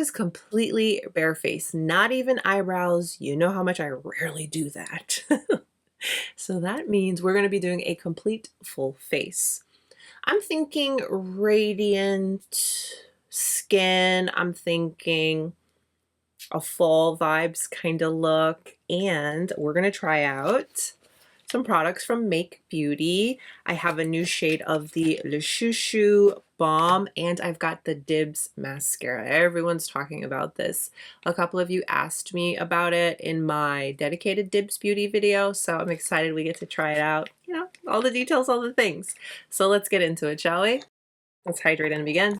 was completely barefaced, not even eyebrows. You know how much I rarely do that. So that means we're going to be doing a complete full face. I'm thinking radiant skin. I'm thinking a fall vibes kind of look. And we're going to try out some products from Make Beauty. I have a new shade of the Chouchou Balm, and I've got the DIBS mascara. Everyone's talking about this. A couple of you asked me about it in my dedicated DIBS Beauty video, so I'm excited we get to try it out. You know, all the details, all the things. So let's get into it, shall we? Let's hydrate and begin.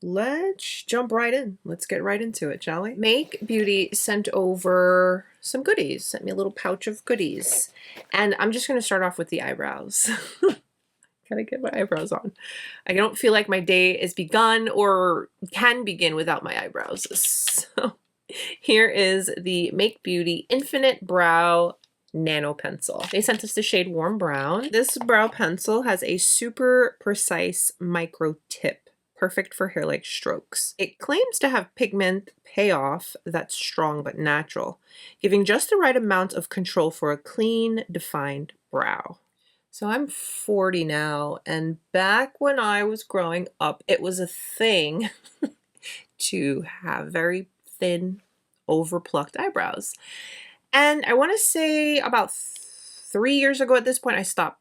Let's jump right in. Let's get right into it, shall we? Make Beauty sent over some goodies, sent me a little pouch of goodies. And I'm just going to start off with the eyebrows. Gotta get my eyebrows on. I don't feel like my day is begun or can begin without my eyebrows. So here is the Make Beauty Infinite Brow Nano Pencil. They sent us the shade Warm Brown. This brow pencil has a super precise micro tip, perfect for hair-like strokes. It claims to have pigment payoff that's strong but natural, giving just the right amount of control for a clean, defined brow. So I'm 40 now, and back when I was growing up, it was a thing to have very thin, overplucked eyebrows. And I want to say about 3 years ago at this point, I stopped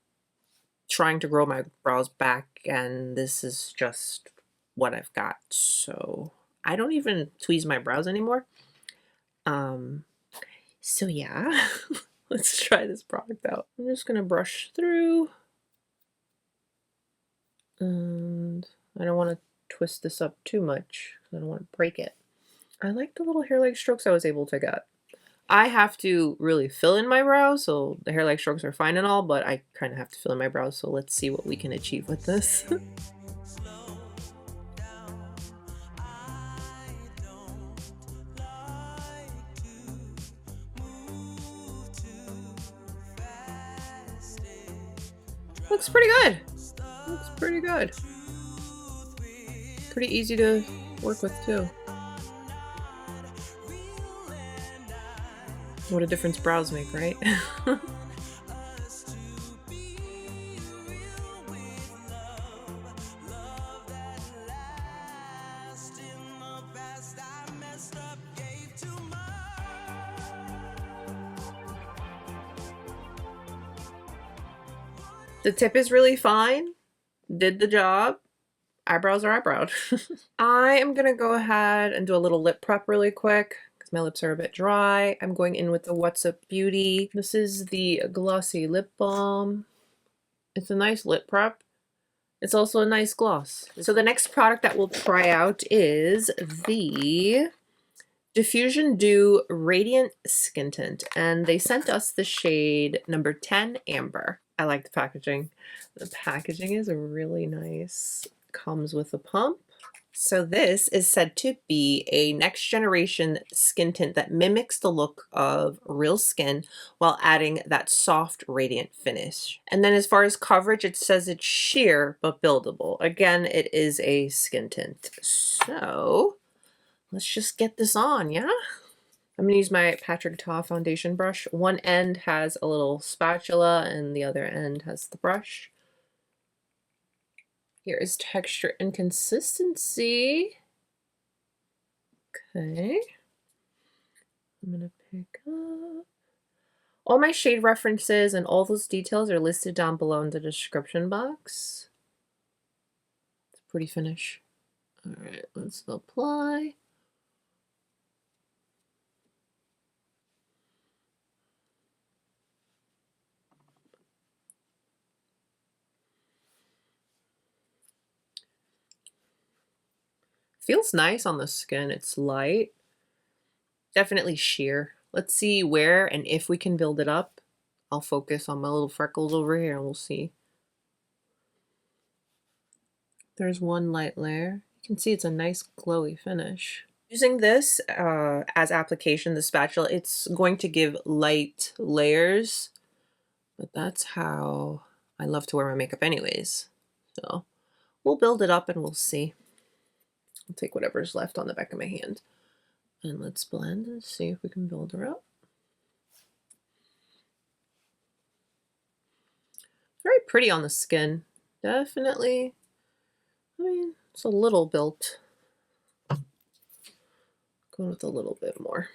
trying to grow my brows back, and this is just what I've got. So I don't even tweeze my brows anymore. So yeah, let's try this product out. I'm just gonna brush through, and I don't want to twist this up too much because I don't want to break it. I like the little hair-like strokes I was able to get. I have to really fill in my brows, so the hair-like strokes are fine and all, but I kind of have to fill in my brows, so let's see what we can achieve with this. Looks pretty good. Looks pretty good. Pretty easy to work with too. What a difference brows make, right? The tip is really fine. Did the job. Eyebrows are eyebrowed. I am gonna go ahead and do a little lip prep really quick because my lips are a bit dry. I'm going in with the What's Up Beauty. This is the Glossy Lip Balm. It's a nice lip prep. It's also a nice gloss. So the next product that we'll try out is the Diffusion Dew Radiant Skin Tint, and they sent us the shade number 10 Amber. I like the packaging. The packaging is really nice. Comes with a pump. So this is said to be a next generation skin tint that mimics the look of real skin while adding that soft, radiant finish. And then as far as coverage, it says it's sheer but buildable. Again, it is a skin tint. So let's just get this on, yeah? I'm going to use my Patrick Ta foundation brush. One end has a little spatula and the other end has the brush. Here is texture and consistency. Okay. I'm going to pick up. All my shade references and all those details are listed down below in the description box. It's a pretty finish. All right, let's apply. Feels nice on the skin. It's light. Definitely sheer. Let's see where and if we can build it up. I'll focus on my little freckles over here and we'll see. There's one light layer. You can see it's a nice glowy finish. Using this as application, the spatula, it's going to give light layers, but that's how I love to wear my makeup anyways. So we'll build it up and we'll see. I'll take whatever's left on the back of my hand. And let's blend and see if we can build her up. Very pretty on the skin. Definitely. I mean, it's a little built. Going with a little bit more.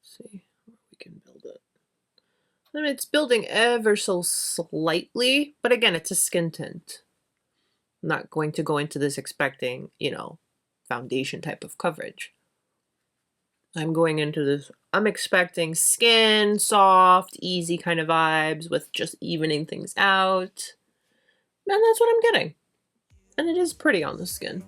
See where we can build it. I mean, it's building ever so slightly, but again, it's a skin tint. I'm not going to go into this expecting, you know, foundation type of coverage. I'm going into this, I'm expecting skin, soft, easy kind of vibes with just evening things out. And that's what I'm getting. And it is pretty on the skin.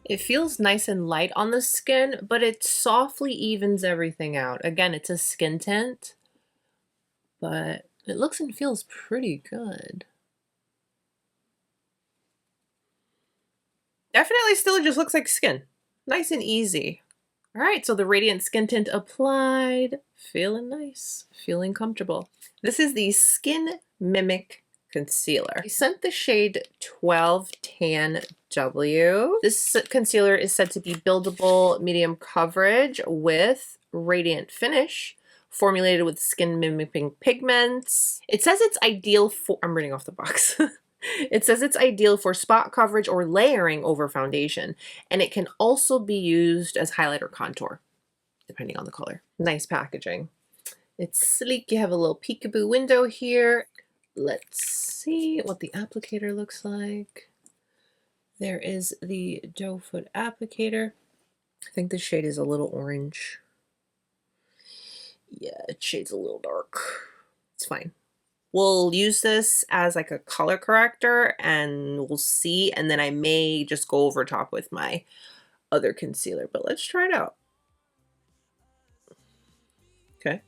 It feels nice and light on the skin, but it softly evens everything out. Again, it's a skin tint, but it looks and feels pretty good. Definitely still just looks like skin. Nice and easy. All right, so the Radiant Skin Tint applied. Feeling nice, feeling comfortable. This is the Skin Mimic Concealer. I sent the shade 12 Tan W. This concealer is said to be buildable, medium coverage with radiant finish, formulated with skin mimicking pigments. It says it's ideal for, I'm reading off the box. It says it's ideal for spot coverage or layering over foundation, and it can also be used as highlight or contour, depending on the color. Nice packaging. It's sleek. You have a little peekaboo window here. Let's see what the applicator looks like. There is the doe foot applicator. I think the shade is a little orange. Yeah, it shades a little dark. It's fine. We'll use this as like a color corrector and we'll see. And then I may just go over top with my other concealer, but let's try it out. Okay.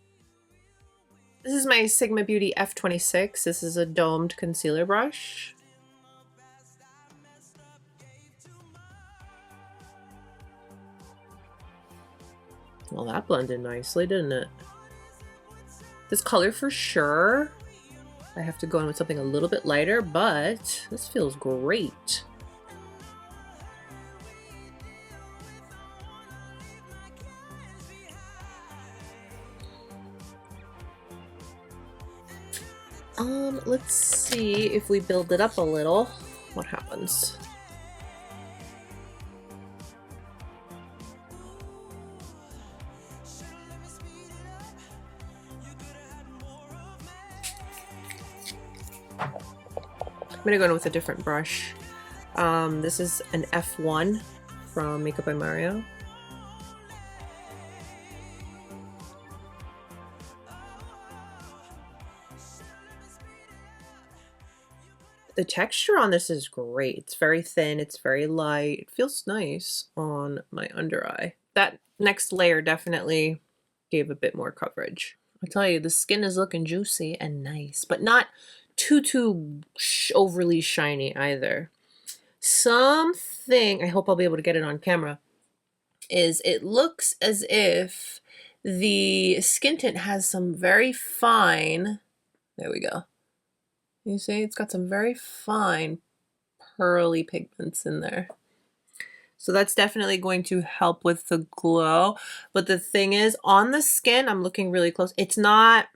This is my Sigma Beauty F26. This is a domed concealer brush. Well, that blended nicely, didn't it? This color for sure. I have to go in with something a little bit lighter, but this feels great. Let's see if we build it up a little, what happens. I'm gonna go in with a different brush. This is an F1 from Makeup by Mario. The texture on this is great. It's very thin, it's very light. It feels nice on my under eye. That next layer definitely gave a bit more coverage. I tell you, the skin is looking juicy and nice, but not too overly shiny either. Something, I hope I'll be able to get it on camera, is it looks as if the skin tint has some very fine, there we go. You see, it's got some very fine pearly pigments in there. So that's definitely going to help with the glow. But the thing is, on the skin, I'm looking really close. It's not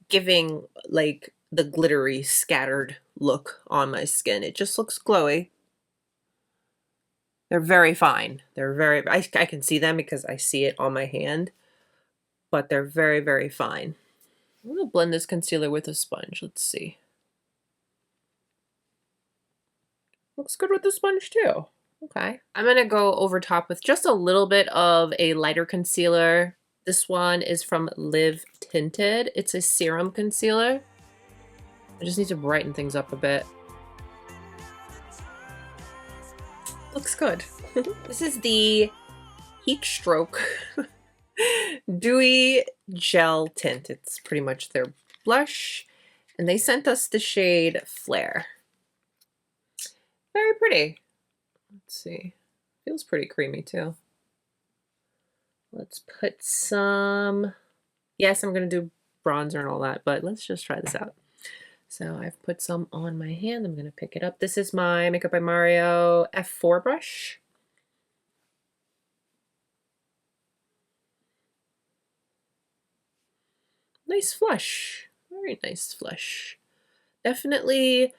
giving like the glittery, scattered look on my skin. It just looks glowy. They're very fine. They're very, I can see them because I see it on my hand. But they're very, very fine. I'm going to blend this concealer with a sponge. Let's see. Looks good with the sponge too. Okay. I'm going to go over top with just a little bit of a lighter concealer. This one is from Libre Tinted. It's a serum concealer. I just need to brighten things up a bit. Looks good. This is the Heat Stroke Dewy Gel Tint. It's pretty much their blush. And they sent us the shade Flare. Very pretty. Let's see. Feels pretty creamy too. Let's put some... Yes, I'm going to do bronzer and all that, but let's just try this out. So I've put some on my hand. I'm going to pick it up. This is my Makeup by Mario F4 brush. Nice flush. Very nice flush. Definitely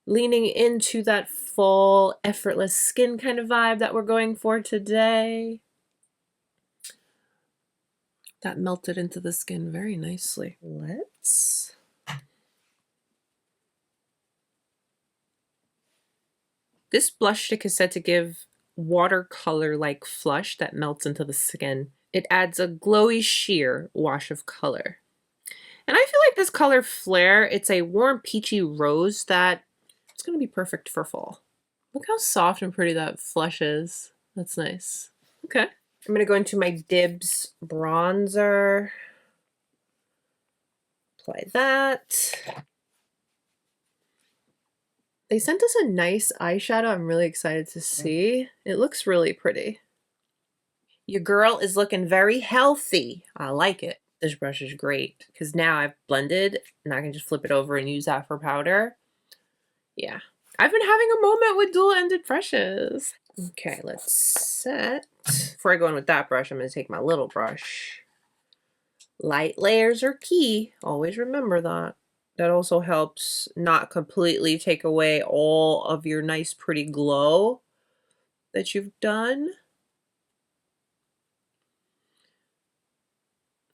leaning into that fall effortless skin kind of vibe that we're going for today. That melted into the skin very nicely. Let's... This blush stick is said to give watercolor-like flush that melts into the skin. It adds a glowy sheer wash of color. And I feel like this color Flare, it's a warm peachy rose that it's going to be perfect for fall. Look how soft and pretty that flush is. That's nice. Okay. I'm going to go into my DIBS bronzer. Apply that. They sent us a nice eyeshadow. I'm really excited to see. It looks really pretty. Your girl is looking very healthy. I like it. This brush is great because now I've blended and I can just flip it over and use that for powder. Yeah. I've been having a moment with dual-ended brushes. Okay, let's set. Before I go in with that brush, I'm going to take my little brush. Light layers are key. Always remember that. That also helps not completely take away all of your nice pretty glow that you've done.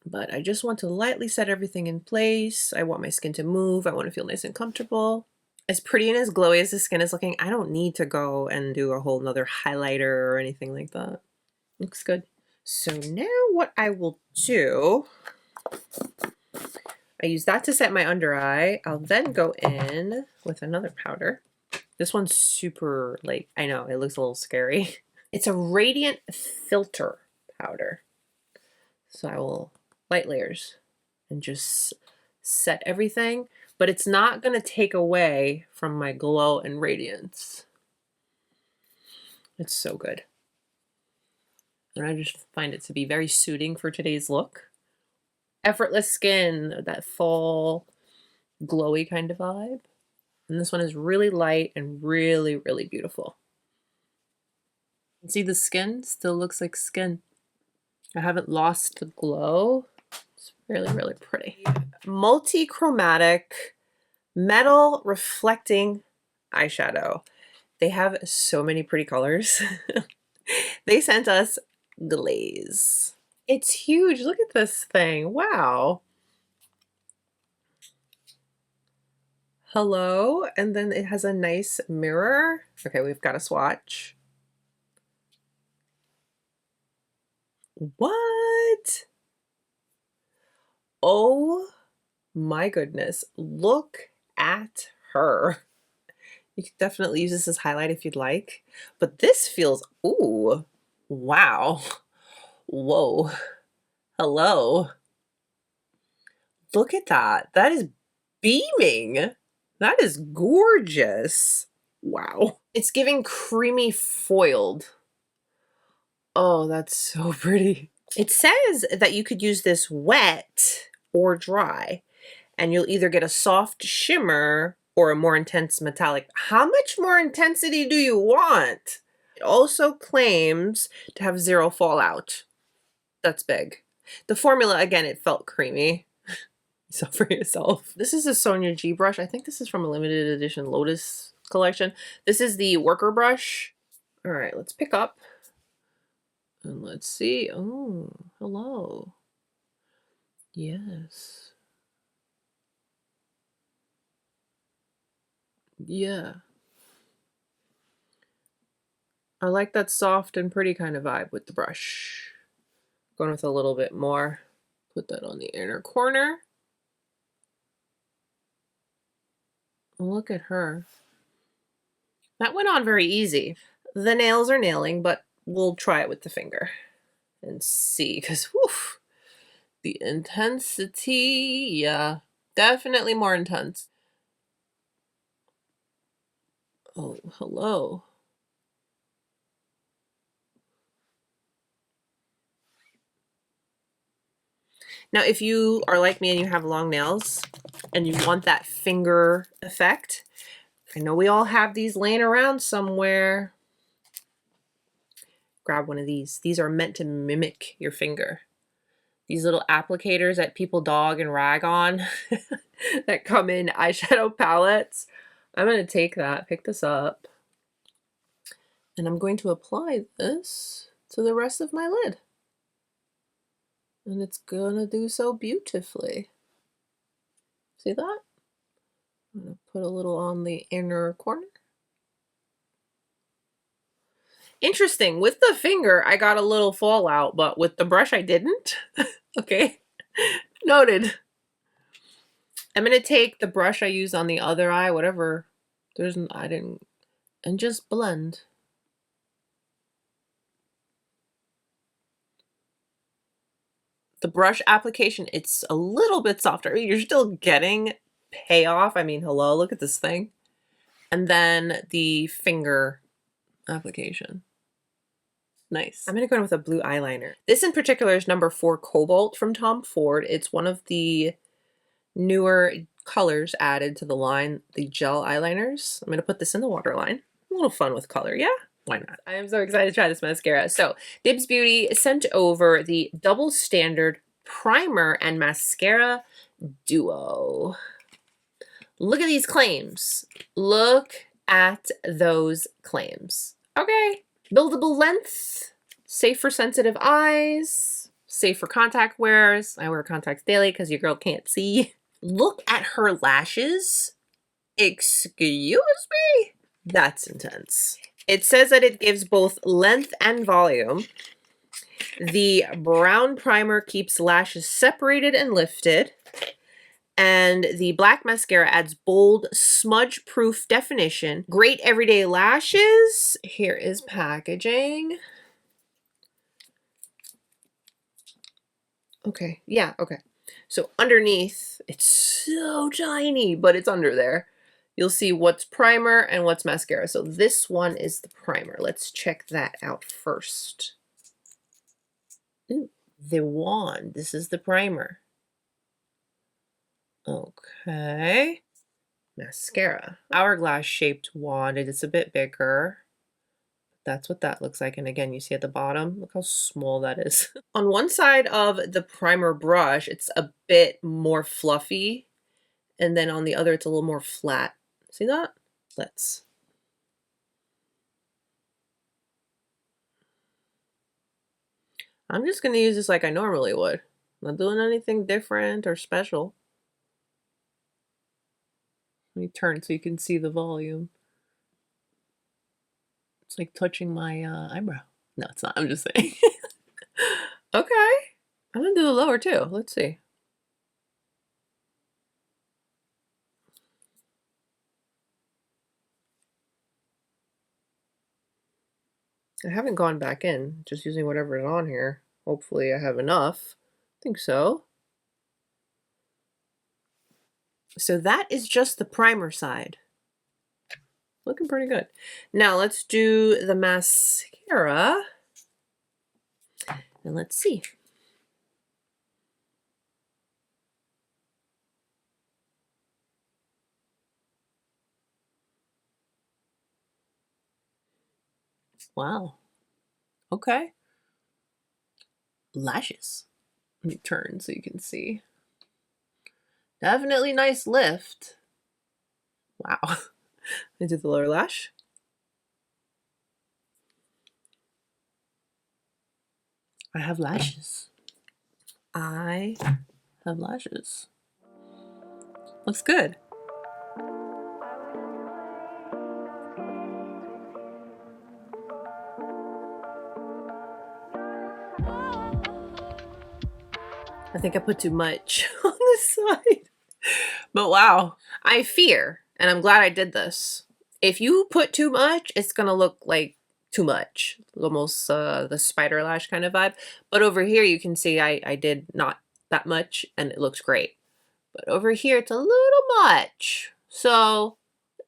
But I just want to lightly set everything in place. I want my skin to move. I want to feel nice and comfortable. As pretty and as glowy as the skin is looking, I don't need to go and do a whole nother highlighter or anything like that. Looks good. So now what I will do, I use that to set my under eye. I'll then go in with another powder. This one's super, like, I know, it looks a little scary. It's a Radiant Filter powder. So I will light layers and just set everything, but it's not going to take away from my glow and radiance. It's so good. And I just find it to be very suiting for today's look. Effortless skin, that fall glowy kind of vibe. And this one is really light and really, really beautiful. See, the skin still looks like skin. I haven't lost the glow. It's really, really pretty. Multi-Chromatic Metal Reflecting Eyeshadow. They have so many pretty colors. They sent us Glaze. It's huge. Look at this thing. Wow. Hello. And then it has a nice mirror. Okay, we've got a swatch. What? Oh my goodness. Look at her. You could definitely use this as highlight if you'd like. But this feels, ooh, wow. Whoa. Hello. Look at that. That is beaming. That is gorgeous. Wow. It's giving creamy foiled. Oh, that's so pretty. It says that you could use this wet or dry, and you'll either get a soft shimmer or a more intense metallic. How much more intensity do you want? It also claims to have zero fallout. That's big. The formula, again, it felt creamy. So for yourself. This is a Sonia G brush. I think this is from a limited edition Lotus collection. This is the worker brush. All right, let's pick up. And let's see. Oh, hello. Yes. Yeah. I like that soft and pretty kind of vibe with the brush. Going with a little bit more. Put that on the inner corner. Look at her. That went on very easy. The nails are nailing, but we'll try it with the finger and see, because the intensity, yeah, definitely more intense. Oh, hello. Now, if you are like me and you have long nails and you want that finger effect, I know we all have these laying around somewhere. Grab one of these. These are meant to mimic your finger. These little applicators that people dog and rag on that come in eyeshadow palettes. I'm going to take that, pick this up, and I'm going to apply this to the rest of my lid. And it's going to do so beautifully. See that? I'm going to put a little on the inner corner. Interesting, with the finger, I got a little fallout, but with the brush, I didn't. Okay, noted. I'm gonna take the brush I used on the other eye, whatever, and just blend. The brush application, it's a little bit softer. You're still getting payoff. I mean, hello, look at this thing. And then the finger application. Nice. I'm going to go in with a blue eyeliner. This in particular is number 4 Cobalt from Tom Ford. It's one of the newer colors added to the line, the gel eyeliners. I'm going to put this in the waterline. A little fun with color, yeah? Why not? I am so excited to try this mascara. So, DIBS Beauty sent over the Double Standard Primer and Mascara Duo. Look at these claims. Look at those claims. Okay. Buildable length, safe for sensitive eyes, safe for contact wearers. I wear contacts daily because your girl can't see. Look at her lashes. Excuse me? That's intense. It says that it gives both length and volume. The brown primer keeps lashes separated and lifted. And the black mascara adds bold, smudge-proof definition. Great everyday lashes. Here is packaging. Okay, yeah, okay. So underneath, it's so tiny, but it's under there. You'll see what's primer and what's mascara. So this one is the primer. Let's check that out first. Ooh, the wand. This is the primer. Okay. Mascara. Hourglass shaped wand. It's a bit bigger. That's what that looks like. And again, you see at the bottom, look how small that is. On one side of the primer brush, it's a bit more fluffy. And then on the other, it's a little more flat. See that? I'm just going to use this like I normally would. Not doing anything different or special. Let me turn so you can see the volume. It's like touching my eyebrow. No, it's not. I'm just saying. Okay. I'm going to do the lower too. Let's see. I haven't gone back in, just using whatever is on here. Hopefully I have enough. I think so. So that is just the primer side. Looking pretty good. Now let's do the mascara. And let's see. Wow. Okay. Lashes. Let me turn so you can see. Definitely nice lift. Wow. Let me do the lower lash. I have lashes. I have lashes. Looks good. I think I put too much on this side. But wow, I fear, and I'm glad I did this, if you put too much, it's gonna look like too much, almost the spider lash kind of vibe. But over here you can see I did not that much and it looks great. But over here it's a little much. So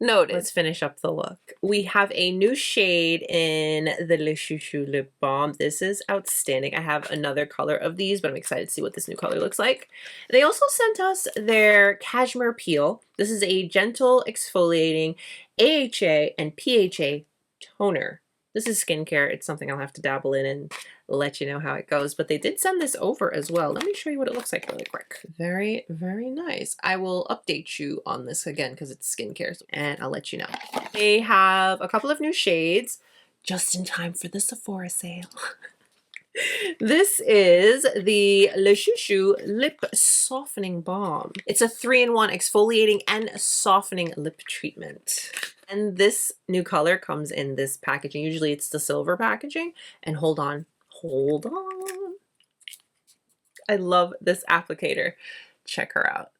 noted. Let's finish up the look. We have a new shade in the Le Chouchou Lip Balm. This is outstanding. I have another color of these, but I'm excited to see what this new color looks like. They also sent us their Cashmere Peel. This is a gentle exfoliating AHA and PHA toner. This is skincare. It's something I'll have to dabble in and let you know how it goes. But they did send this over as well. Let me show you what it looks like really quick. Very, very nice. I will update you on this again because it's skincare, and I'll let you know. They have a couple of new shades just in time for the Sephora sale. This is the Le Chouchou Lip Softening Balm. It's a 3-in-1 exfoliating and softening lip treatment. And this new color comes in this packaging. Usually it's the silver packaging. And hold on. I love this applicator. Check her out.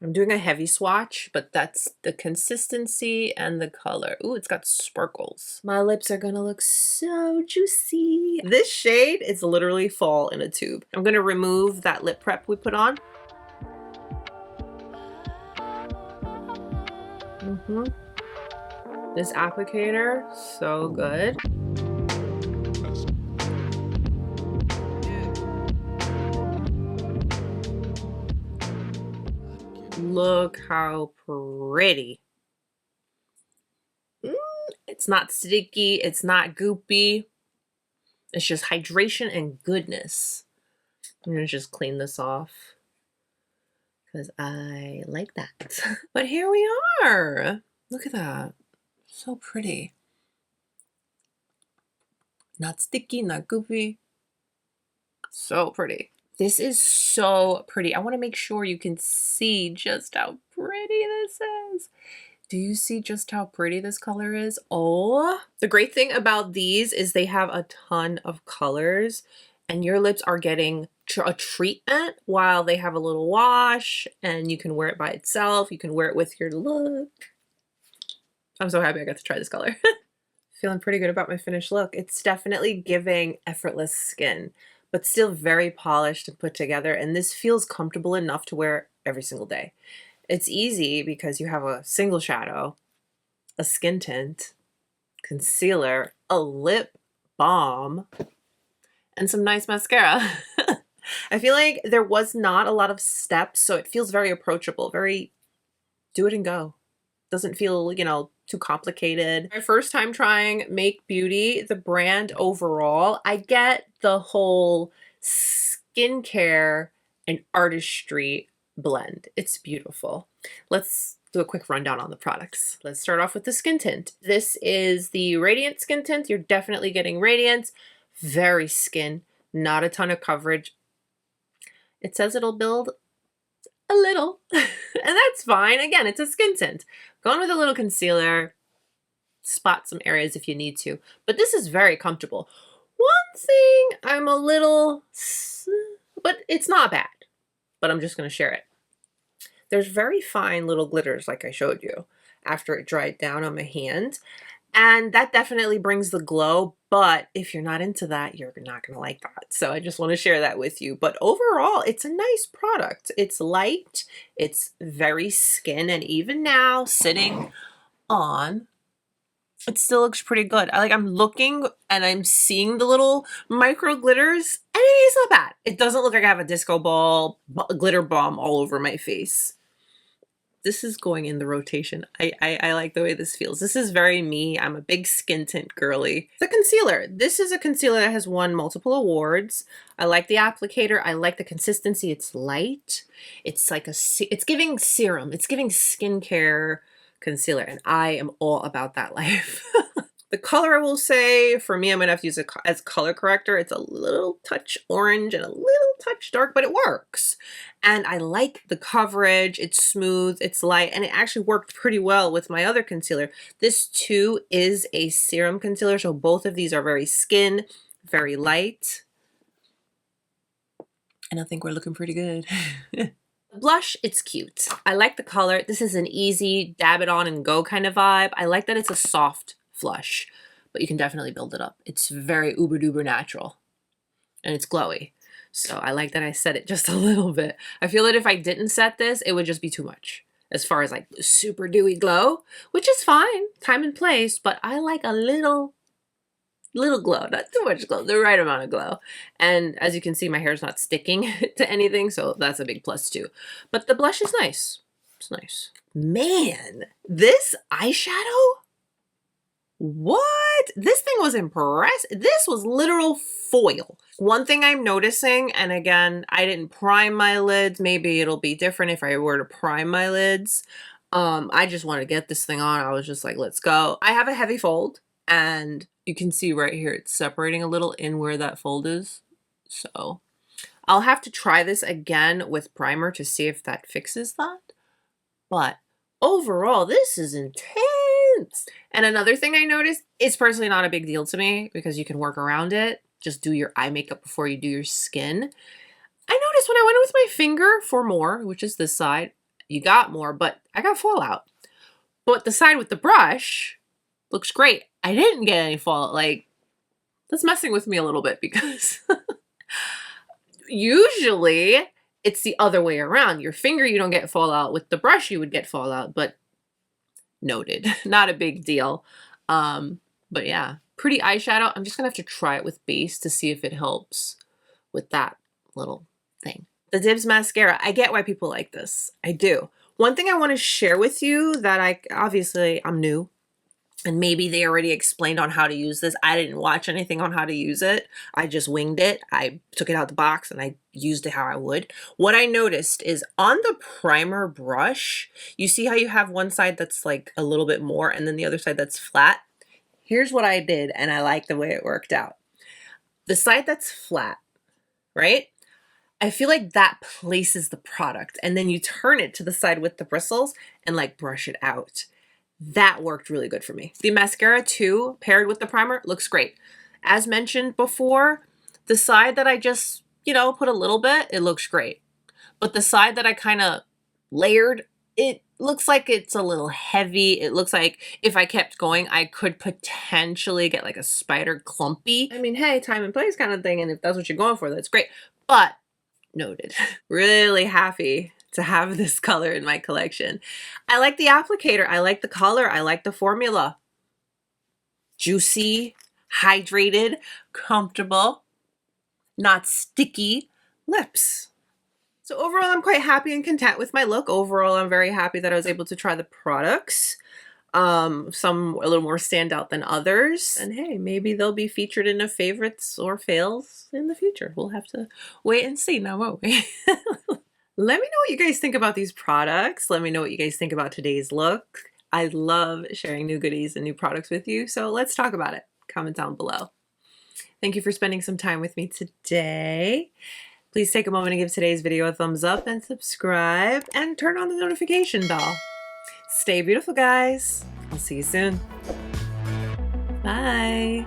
I'm doing a heavy swatch, but that's the consistency and the color. Ooh, it's got sparkles. My lips are gonna look so juicy. This shade is literally fall in a tube. I'm gonna remove that lip prep we put on. This applicator, so good. Look how pretty. It's not sticky, it's not goopy. It's just hydration and goodness. I'm gonna just clean this off because I like that. But here we are. Look at that. So pretty. Not sticky, not goopy. So pretty. This is so pretty. I want to make sure you can see just how pretty this is. Do you see just how pretty this color is? Oh, the great thing about these is they have a ton of colors and your lips are getting a treatment while they have a little wash, and you can wear it by itself. You can wear it with your look. I'm so happy I got to try this color. Feeling pretty good about my finished look. It's definitely giving effortless skin, but still very polished and put together. And this feels comfortable enough to wear every single day. It's easy because you have a single shadow, a skin tint, concealer, a lip balm, and some nice mascara. I feel like there was not a lot of steps, so it feels very approachable, very do it and go. Doesn't feel, you know, too complicated. My first time trying Make Beauty, the brand overall, I get the whole skincare and artistry blend. It's beautiful. Let's do a quick rundown on the products. Let's start off with the skin tint. This is the Radiant Skin Tint. You're definitely getting radiance. Very skin, not a ton of coverage. It says it'll build a little, and that's fine. Again, it's a skin tint. Go in with a little concealer, spot some areas if you need to, but this is very comfortable. One thing I'm a little, but it's not bad, but I'm just going to share it. There's very fine little glitters like I showed you after it dried down on my hand. And that definitely brings the glow, but if you're not into that, you're not going to like that. So I just want to share that with you. But overall, it's a nice product. It's light, it's very skin, and even now, sitting on, it still looks pretty good. I'm looking and I'm seeing the little micro glitters, and it is not bad. It doesn't look like I have a disco ball glitter bomb all over my face. This is going in the rotation. I like the way this feels. This is very me. I'm a big skin tint girly. The concealer. This is a concealer that has won multiple awards. I like the applicator. I like the consistency. It's light. It's like it's giving serum. It's giving skincare concealer, and I am all about that life. The color, I will say, for me, I'm going to have to use it as color corrector. It's a little touch orange and a little touch dark, but it works. And I like the coverage. It's smooth, it's light, and it actually worked pretty well with my other concealer. This, too, is a serum concealer, so both of these are very skin, very light. And I think we're looking pretty good. Blush, it's cute. I like the color. This is an easy dab it on and go kind of vibe. I like that it's a soft flush, but you can definitely build it up. It's very uber duper natural and it's glowy. So I like that I set it just a little bit. I feel that if I didn't set this, it would just be too much as far as like super dewy glow, which is fine, time and place, but I like a little glow, not too much glow, the right amount of glow. And as you can see, my hair is not sticking to anything, so that's a big plus too. But the blush is nice. It's nice. Man, this eyeshadow? What? This thing was impressive. This was literal foil. One thing I'm noticing, and again, I didn't prime my lids. Maybe it'll be different if I were to prime my lids. I just want to get this thing on. I was just like, let's go. I have a heavy fold, and you can see right here, it's separating a little in where that fold is. So I'll have to try this again with primer to see if that fixes that. But overall, this is intense. And another thing I noticed, it's personally not a big deal to me because you can work around it. Just do your eye makeup before you do your skin. I noticed when I went with my finger for more, which is this side, you got more, but I got fallout. But the side with the brush looks great. I didn't get any fallout. Like, that's messing with me a little bit because usually it's the other way around. Your finger, you don't get fallout. With the brush, you would get fallout, but noted. Not a big deal. But yeah, pretty eyeshadow. I'm just gonna have to try it with base to see if it helps with that little thing. The DIBS mascara, I get why people like this. I do. One thing I want to share with you that obviously I'm new, and maybe they already explained on how to use this. I didn't watch anything on how to use it. I just winged it. I took it out the box and I used it how I would. What I noticed is on the primer brush, you see how you have one side that's like a little bit more and then the other side that's flat? Here's what I did, and I like the way it worked out. The side that's flat, right? I feel like that places the product, and then you turn it to the side with the bristles and like brush it out. That worked really good for me. The mascara too, paired with the primer, looks great. As mentioned before, the side that I just, you know, put a little bit, it looks great. But the side that I kind of layered, it looks like it's a little heavy. It looks like if I kept going, I could potentially get like a spider clumpy. I mean, hey, time and place kind of thing. And if that's what you're going for, that's great. But noted. Really happy to have this color in my collection. I like the applicator. I like the color. I like the formula. Juicy, hydrated, comfortable, not sticky lips. So overall, I'm quite happy and content with my look. Overall, I'm very happy that I was able to try the products. Some a little more standout than others. And hey, maybe they'll be featured in a favorites or fails in the future. We'll have to wait and see now, won't we? Let me know what you guys think about these products. Let me know what you guys think about today's look. I love sharing new goodies and new products with you. So let's talk about it. Comment down below. Thank you for spending some time with me today. Please take a moment to give today's video a thumbs up and subscribe and turn on the notification bell. Stay beautiful, guys. I'll see you soon. Bye.